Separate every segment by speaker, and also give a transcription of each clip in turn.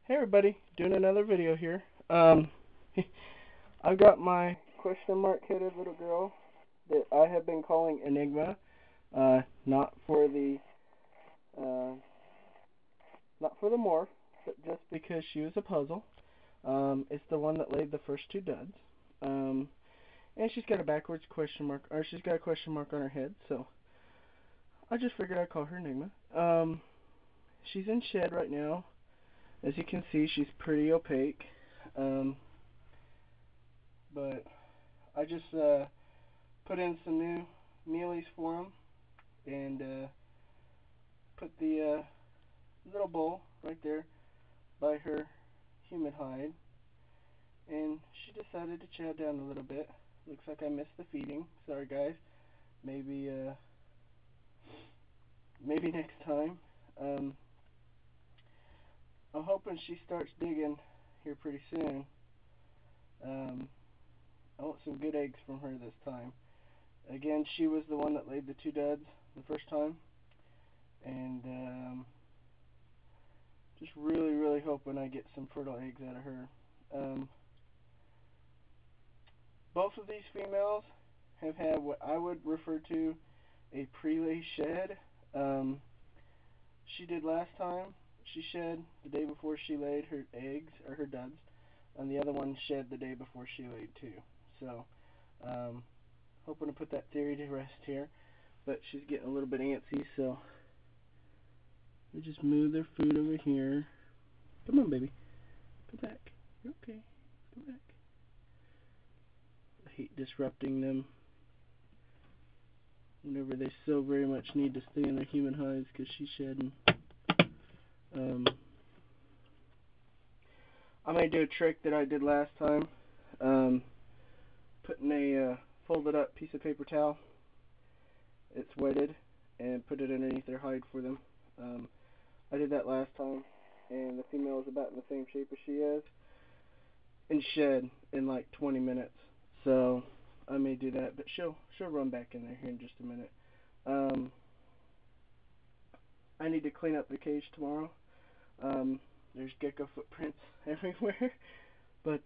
Speaker 1: Hey everybody, doing another video here. Um, I've got my question mark headed little girl that I have been calling Enigma. Not for the uh, not for the morph, but just because she was a puzzle. It's the one that laid the first two duds. Um, and she's got a backwards question mark, or she's got a question mark on her head. So I just figured I'd call her Enigma. She's in shed right now. As you can see, she's pretty opaque. Um, but I just put in some new mealies for them and put the little bowl right there by her human hide, and she decided to chow down a little bit. Looks like I missed the feeding. Sorry guys. Maybe maybe next time. Um, I'm hoping she starts digging here pretty soon. I want some good eggs from her this time. Again, she was the one that laid the two duds the first time, and just really hoping I get some fertile eggs out of her. Both of these females have had what I would refer to a pre-lay shed. She did last time. She shed the day before she laid her eggs, or her duds, and the other one shed the day before she laid too. So, hoping to put that theory to rest here. But she's getting a little bit antsy, so we just move their food over here. Come on, baby. Come back. You're okay. Come back. I hate disrupting them whenever they so very much need to stay in their human hides because she's shedding. I may do a trick that I did last time. Putting a folded up piece of paper towel. It's wetted, and put it underneath their hide for them. I did that last time, and the female is about in the same shape as she is, and shed in like 20 minutes. So I may do that, but she'll run back in there here in just a minute. I need to clean up the cage tomorrow. There's gecko footprints everywhere, but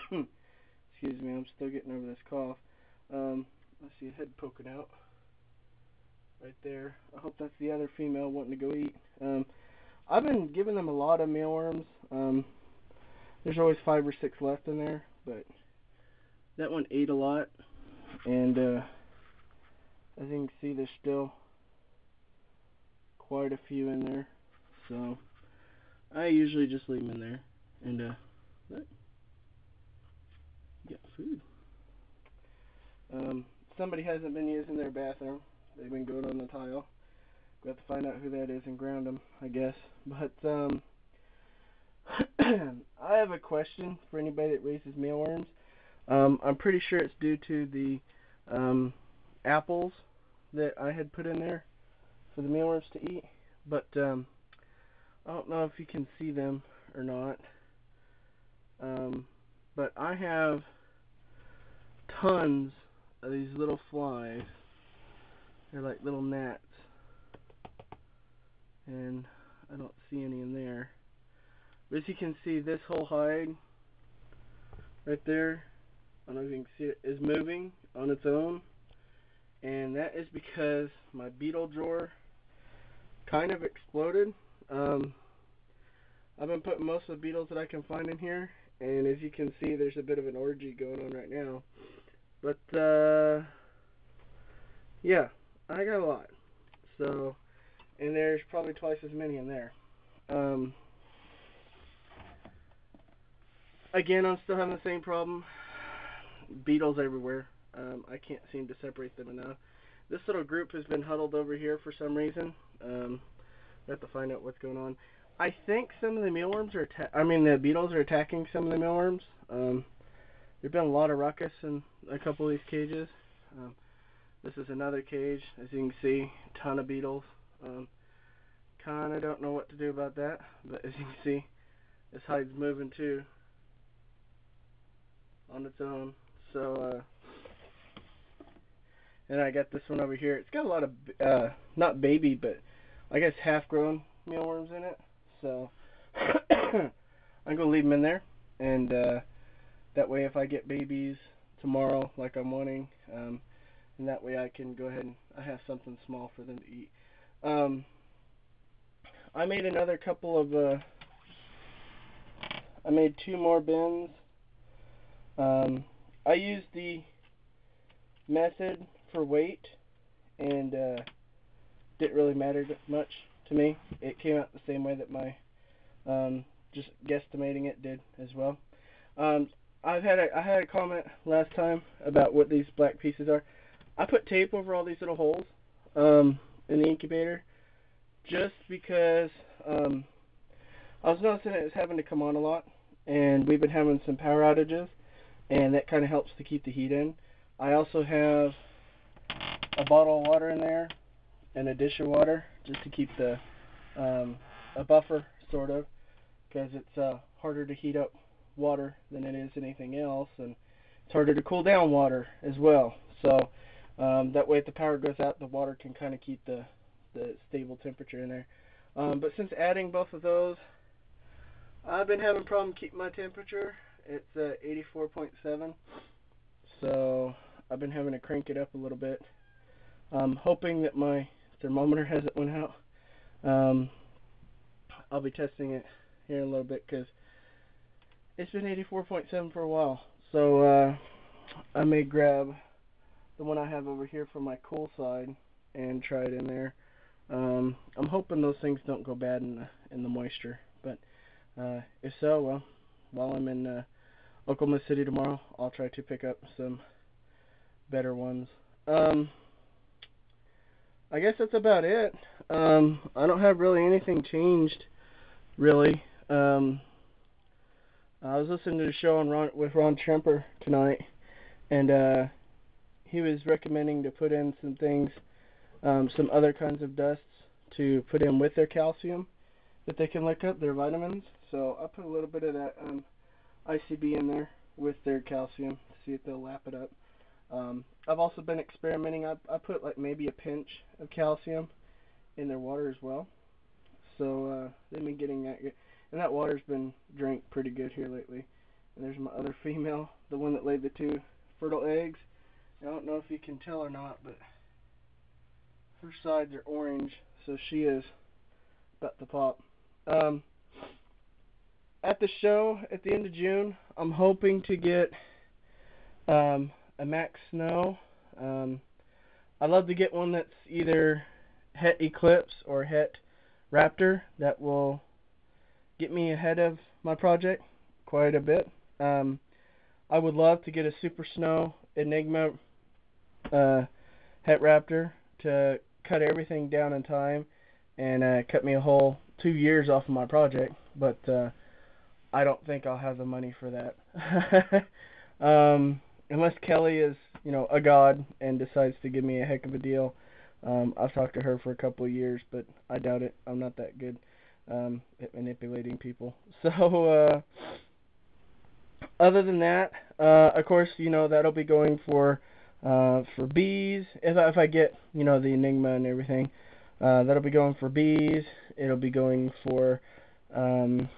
Speaker 1: excuse me, I'm still getting over this cough. I see a head poking out right there. I hope that's the other female wanting to go eat. I've been giving them a lot of mealworms. There's always 5 or 6 left in there, but that one ate a lot, and as you can see, there's still quite a few in there. So I usually just leave them in there, and get food. Somebody hasn't been using their bathroom. They've been going on the tile. We have to find out who that is and ground them, I guess. But I have a question for anybody that raises mealworms. I'm pretty sure it's due to the apples that I had put in there for the mealworms to eat. But I don't know if you can see them or not. But I have tons of these little flies. They're like little gnats. And I don't see any in there. But as you can see, this whole hide right there, I don't know if you can see it, is moving on its own. And that is because my beetle drawer kind of exploded. I've been putting most of the beetles that I can find in here, and as you can see, there's a bit of an orgy going on right now. But yeah, I got a lot. So, and there's probably twice as many in there. Again, I'm still having the same problem. Beetles everywhere. I can't seem to separate them enough. This little group has been huddled over here for some reason. I have to find out what's going on. I think some of the mealworms are, the beetles are attacking some of the mealworms. There's been a lot of ruckus in a couple of these cages. This is another cage, as you can see, a ton of beetles. Kinda don't know what to do about that, but as you can see, this hide's moving too on its own. So, and I got this one over here. It's got a lot of, not baby, but I guess half-grown mealworms in it. So, I'm gonna leave them in there, and that way, if I get babies tomorrow, like I'm wanting, and that way I can go ahead and I have something small for them to eat. I made another couple of. I made 2 more bins. I used the method for weight, and didn't really matter much to me. It came out the same way that my just guesstimating it did as well. I had a comment last time about what these black pieces are. I put tape over all these little holes in the incubator just because I was noticing it was having to come on a lot, and we've been having some power outages, and that kind of helps to keep the heat in. I also have a bottle of water in there and a dish of water just to keep the a buffer, sort of, because it's harder to heat up water than it is anything else, and it's harder to cool down water as well. So that way if the power goes out, the water can kind of keep the stable temperature in there. But since adding both of those, I've been having a problem keeping my temperature. It's 84.7, so I've been having to crank it up a little bit. I'm hoping that my thermometer hasn't went out. I'll be testing it here in a little bit because it's been 84.7 for a while. So I may grab the one I have over here from my cool side and try it in there. I'm hoping those things don't go bad in the moisture, but if so, well, while I'm in Oklahoma City tomorrow, I'll try to pick up some better ones. I guess that's about it. I don't have really anything changed, really. I was listening to the show with Ron Tremper tonight, and he was recommending to put in some things, some other kinds of dusts to put in with their calcium that they can lick up, their vitamins. So I put a little bit of that ICB in there with their calcium to see if they'll lap it up. I've also been experimenting. I put like maybe a pinch of calcium in their water as well. So they've been getting that good. And that water's been drank pretty good here lately. And there's my other female, the one that laid the 2 fertile eggs. I don't know if you can tell or not, but her sides are orange, so she is about to pop. At the show at the end of June, I'm hoping to get a Max Snow. I'd love to get one that's either Het Eclipse or Het Raptor. That will get me ahead of my project quite a bit. I would love to get a Super Snow Enigma Het Raptor to cut everything down in time and cut me a whole 2 years off of my project, but I don't think I'll have the money for that. Unless Kelly is, a god and decides to give me a heck of a deal. I've talked to her for a couple of years, but I doubt it. I'm not that good at manipulating people. So, other than that, of course, that'll be going for bees. If I get, the Enigma and everything, that'll be going for bees. It'll be going for, I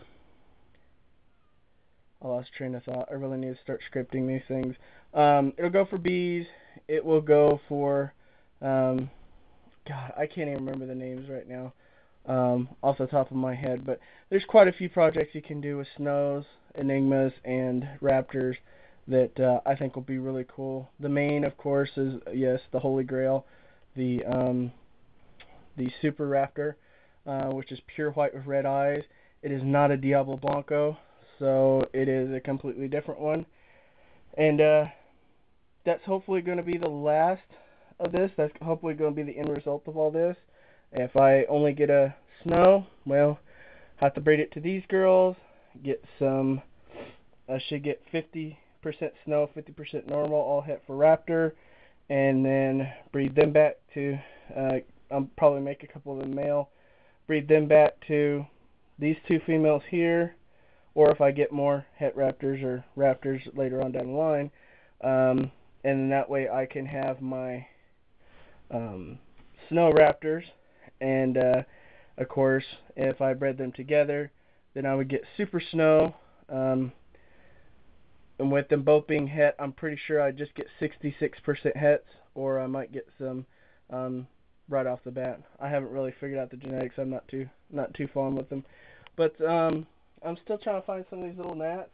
Speaker 1: lost train of thought. I really need to start scripting these things. It'll go for bees. It will go for, God, I can't even remember the names right now off the top of my head. But there's quite a few projects you can do with snows, Enigmas, and Raptors that I think will be really cool. The main, of course, is, yes, the Holy Grail, the Super Raptor, which is pure white with red eyes. It is not a Diablo Blanco, so it is a completely different one. And that's hopefully going to be the last of this. That's hopefully going to be the end result of all this. If I only get a snow, well, I have to breed it to these girls. I should get 50% snow, 50% normal, all het for Raptor, and then breed them back to, I'll probably make a couple of them male, breed them back to these 2 females here, or if I get more het Raptors or Raptors later on down the line, and then that way I can have my snow Raptors, and of course if I bred them together, then I would get super snow. And with them both being het, I'm pretty sure I'd just get 66% hets, or I might get some right off the bat. I haven't really figured out the genetics. I'm not too fond with them, but I'm still trying to find some of these little gnats.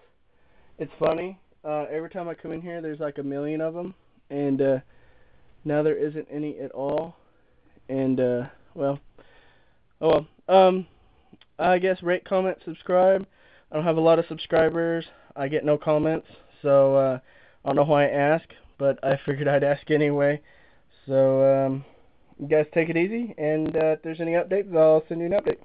Speaker 1: It's funny. Every time I come in here, there's like a million of them, and now there isn't any at all. And well, oh well. I guess rate, comment, subscribe. I don't have a lot of subscribers. I get no comments, so I don't know why I ask, but I figured I'd ask anyway. So you guys take it easy, and if there's any updates, I'll send you an update.